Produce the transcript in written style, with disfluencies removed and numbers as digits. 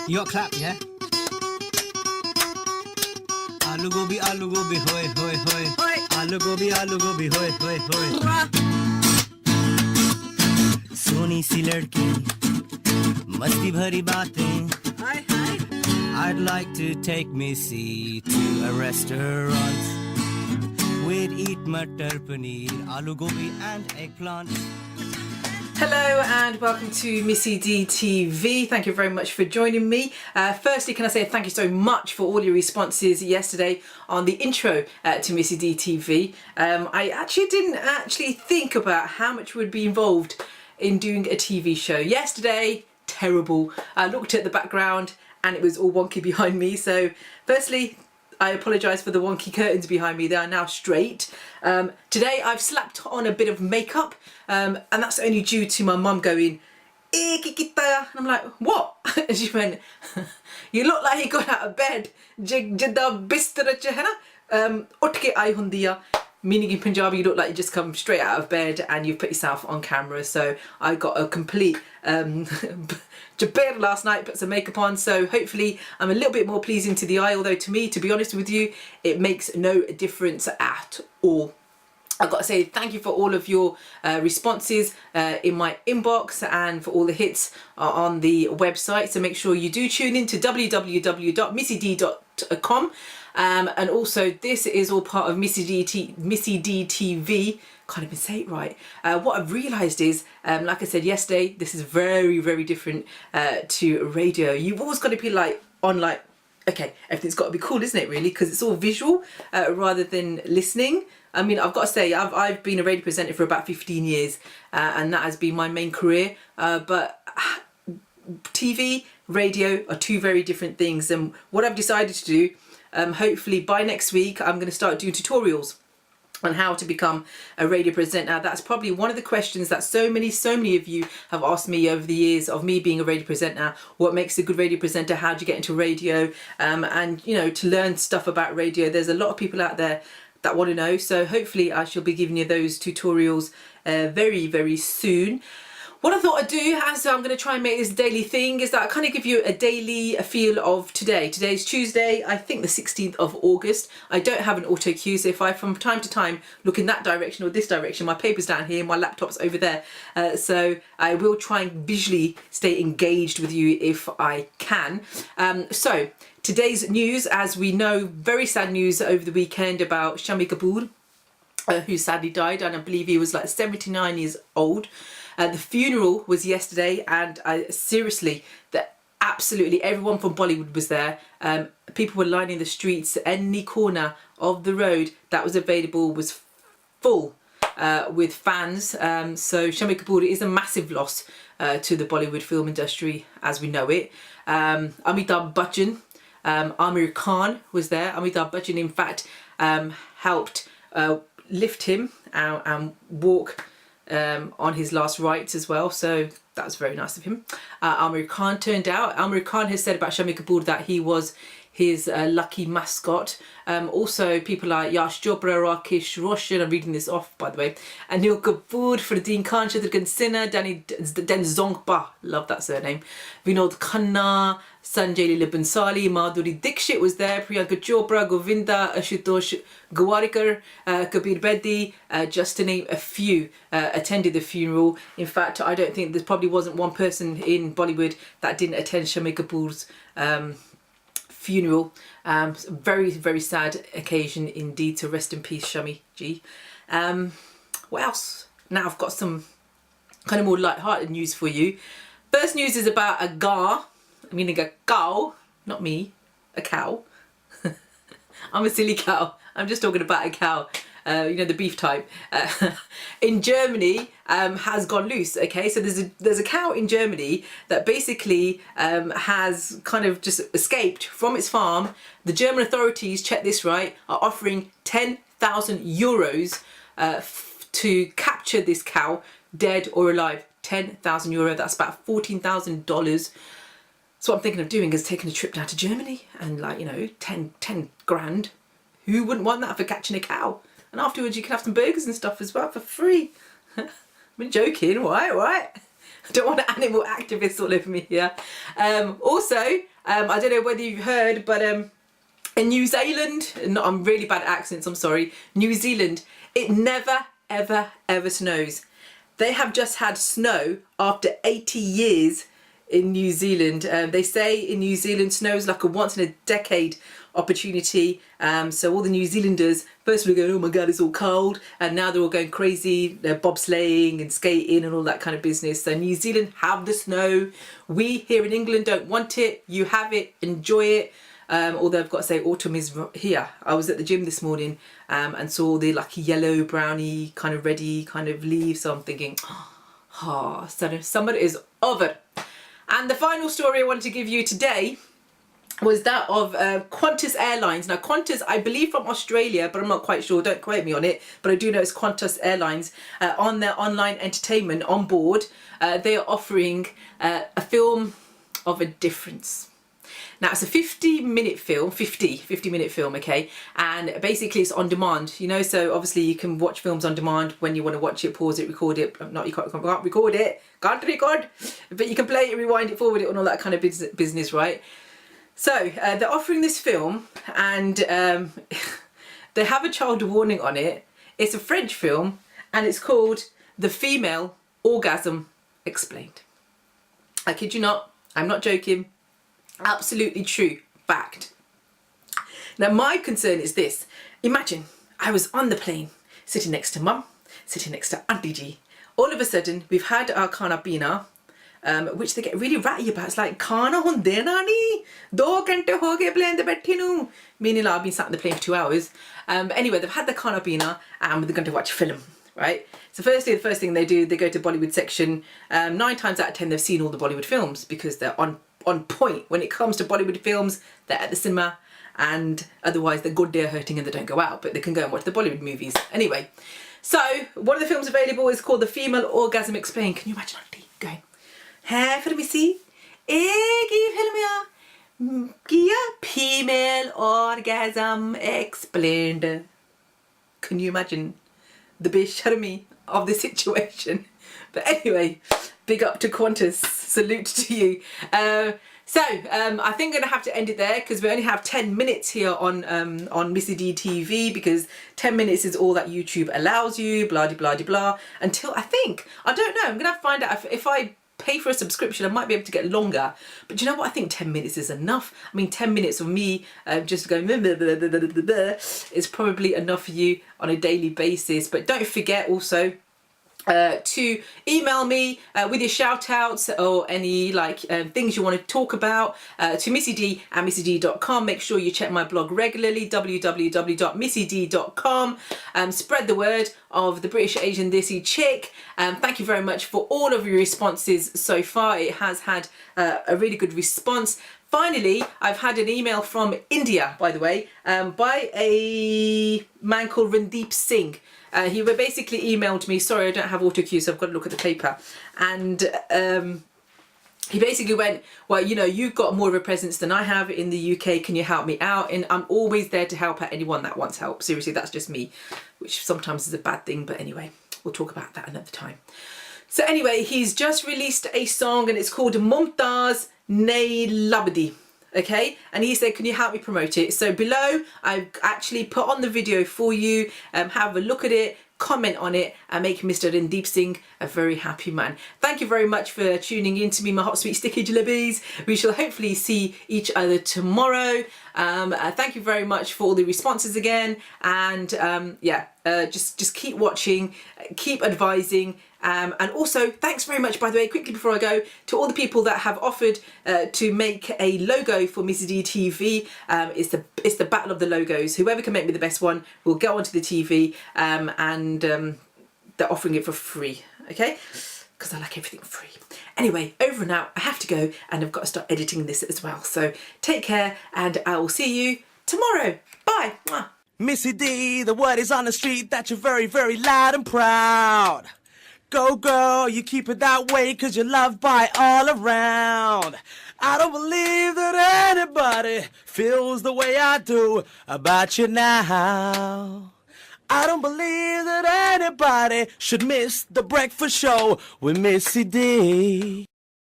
You got clap, yeah? Aloo gobi, hoy, hoy, hoy. Aloo gobi, hoy, hoy, hoy. Soni si ladki, masti bhari baatein. I'd like to take Missy to a restaurant. We'd eat matar paneer, aloo gobi and eggplant. Hello and welcome to Missy D TV. Thank you very much for joining me. Firstly, can I say thank you so much for all your responses yesterday on the intro to Missy D TV. I didn't think about how much would be involved in doing a TV show. Yesterday, terrible. I looked at the background and it was all wonky behind me. So firstly, I apologise for the wonky curtains behind me. They are now straight. Today I've slapped on a bit of makeup and that's only due to my mum going, and I'm like, what? And she went, you look like you got out of bed. Meaning in Punjabi, you look like you just come straight out of bed and you've put yourself on camera. So I got a complete jabir last night, put some makeup on. So hopefully I'm a little bit more pleasing to the eye. Although to me, to be honest with you, it makes no difference at all. I've got to say thank you for all of your responses in my inbox and for all the hits on the website. So make sure you do tune in to www.missyd.com. And also this is all part of Missy D TV. Can't even say it right. What I've realised is, like I said yesterday, this is very, very different to radio. You've always got to be like on like, okay, everything's got to be cool, isn't it really? Because it's all visual rather than listening. I mean, I've got to say, I've been a radio presenter for about 15 years and that has been my main career. But TV, radio are two very different things. And what I've decided to do, hopefully by next week, I'm going to start doing tutorials on how to become a radio presenter. That's probably one of the questions that so many of you have asked me over the years of me being a radio presenter. What makes a good radio presenter? How do you get into radio? And you know, to learn stuff about radio. There's a lot of people out there that want to know. So hopefully I shall be giving you those tutorials very, very soon. What I thought I'd do, as I'm going to try and make this daily thing, is that I kind of give you a daily feel of today. Today's Tuesday, I think the 16th of August. I don't have an auto cue, so if I from time to time look in that direction or this direction, my paper's down here, my laptop's over there. So I will try and visually stay engaged with you if I can. So today's news, as we know, very sad news over the weekend about Shami Kapoor, who sadly died, and I believe he was like 79 years old. The funeral was yesterday, and seriously, absolutely everyone from Bollywood was there. People were lining the streets. Any corner of the road that was available was full with fans. So Shami Kapoor is a massive loss to the Bollywood film industry as we know it. Amitabh Bachchan, Amir Khan was there. Amitabh Bachchan, in fact, helped lift him and walk on his last rites as well, so that was very nice of him. Amir Khan turned out. Amir Khan has said about Shami Kapoor that he was his lucky mascot. Also people like Yash Chopra, Rakesh Roshan, I'm reading this off by the way, Anil Kapoor, Fardeen Khan, Shatrughan Sinha, Den Zongpa, love that surname, Vinod Khanna, Sanjay Leela Bhansali, Madhuri Dixit was there, Priyanka Chopra, Govinda, Ashutosh Gowariker, Kabir Bedi, just to name a few, attended the funeral. In fact, I don't think there probably wasn't one person in Bollywood that didn't attend Shami Kapoor's funeral. Very, very sad occasion indeed, to rest in peace Shami G. What else? Now I've got some kind of more light-hearted news for you. First news is about a gar, meaning a cow, not me, a cow. I'm a silly cow. I'm just talking about a cow. You know, the beef type, in Germany has gone loose. Okay, so there's a cow in Germany that basically has kind of just escaped from its farm. The German authorities, check this right, are offering 10,000 euros to capture this cow, dead or alive. 10,000 euro, that's about $14,000. So what I'm thinking of doing is taking a trip down to Germany and, like, you know, 10 grand. Who wouldn't want that for catching a cow? And afterwards you can have some burgers and stuff as well for free. I'm joking, right? I don't want animal activists all over me here. Also, I don't know whether you've heard, but in New Zealand, I'm really bad at accents, I'm sorry, New Zealand, it never, ever, ever snows. They have just had snow after 80 years in New Zealand. They say in New Zealand snow is like a once in a decade opportunity. So all the New Zealanders first were going, oh my god, it's all cold, and now they're all going crazy. They're bobsleighing and skating and all that kind of business. So New Zealand have the snow. We here in England don't want it. You have it, enjoy it. Although I've got to say autumn is here. I was at the gym this morning and saw the like yellow, browny, kind of reddy kind of leaves. So I'm thinking, oh, summer is over. And the final story I wanted to give you today was that of Qantas Airlines. Now Qantas, I believe from Australia, but I'm not quite sure, don't quote me on it, but I do know it's Qantas Airlines. On their online entertainment on board, they are offering a film of a difference. Now it's a 50-minute film, 50-minute film, okay? And basically it's on demand, you know, so obviously you can watch films on demand when you want to watch it, pause it, record it. Not, you can't record it, can't record, but you can play it, rewind it, forward it, and all that kind of business, right? So they're offering this film, and they have a child warning on it. It's a French film, and it's called The Female Orgasm Explained. I kid you not, I'm not joking. Absolutely true fact. Now my concern is this. Imagine I was on the plane sitting next to mum, sitting next to Auntie G. All of a sudden we've had our khana pina, which they get really ratty about. It's like khana hunde na nahi, 2 ghante ho gaye plane te baithi nu, meaning like I've been sat on the plane for 2 hours. Anyway, they've had the khana pina and they're going to watch a film, right? So firstly, the first thing they do, they go to Bollywood section. 9 times out of 10 they've seen all the Bollywood films because they're on point when it comes to Bollywood films. They're at the cinema, and otherwise they're good, they're hurting and they don't go out, but they can go and watch the Bollywood movies anyway. So one of the films available is called The Female Orgasm Explained. Can you imagine Auntie going, hey for me see Female Orgasm Explained? Can you imagine the besharmi of the situation? But anyway, big up to Qantas, salute to you. So I think I'm gonna have to end it there because we only have 10 minutes here on Missy D TV, because 10 minutes is all that YouTube allows you, blah de blah de blah, until I don't know, I'm gonna have to find out if I pay for a subscription, I might be able to get longer. But you know what, I think 10 minutes is enough. I mean, 10 minutes of me just going blah, blah, blah, blah, blah, blah, blah, is probably enough for you on a daily basis. But don't forget also to email me with your shout outs or any things you want to talk about to Missy D at missyd.com. Make sure you check my blog regularly, www.missyd.com. Spread the word of the British Asian Desi chick. Thank you very much for all of your responses so far. It has had a really good response. Finally, I've had an email from India, by the way, by a man called Randeep Singh. He basically emailed me, sorry I don't have auto cue so I've got to look at the paper, and he basically went, well, you know, you've got more of a presence than I have in the UK, can you help me out? And I'm always there to help out anyone that wants help. Seriously, that's just me, which sometimes is a bad thing, but anyway, we'll talk about that another time. So anyway, he's just released a song and it's called Mumtaz Nahi Labdi. Okay, and he said, can you help me promote it? So below I've actually put on the video for you. Have a look at it, comment on it, and make Mr. Randeep Singh a very happy man. Thank you very much for tuning in to me, my hot sweet sticky jalebis. We shall hopefully see each other tomorrow. Thank you very much for all the responses again, and just keep watching, keep advising. And also, thanks very much, by the way, quickly before I go, to all the people that have offered to make a logo for Missy D TV. It's the battle of the logos. Whoever can make me the best one will go onto the TV, and they're offering it for free, okay? Because I like everything free. Anyway, over and out. I have to go, and I've got to start editing this as well. So take care, and I will see you tomorrow. Bye. Mwah. Missy D, the word is on the street that you're very, very loud and proud. Go girl, you keep it that way 'cause you're loved by all around. I don't believe that anybody feels the way I do about you now. I don't believe that anybody should miss the breakfast show with Missy D.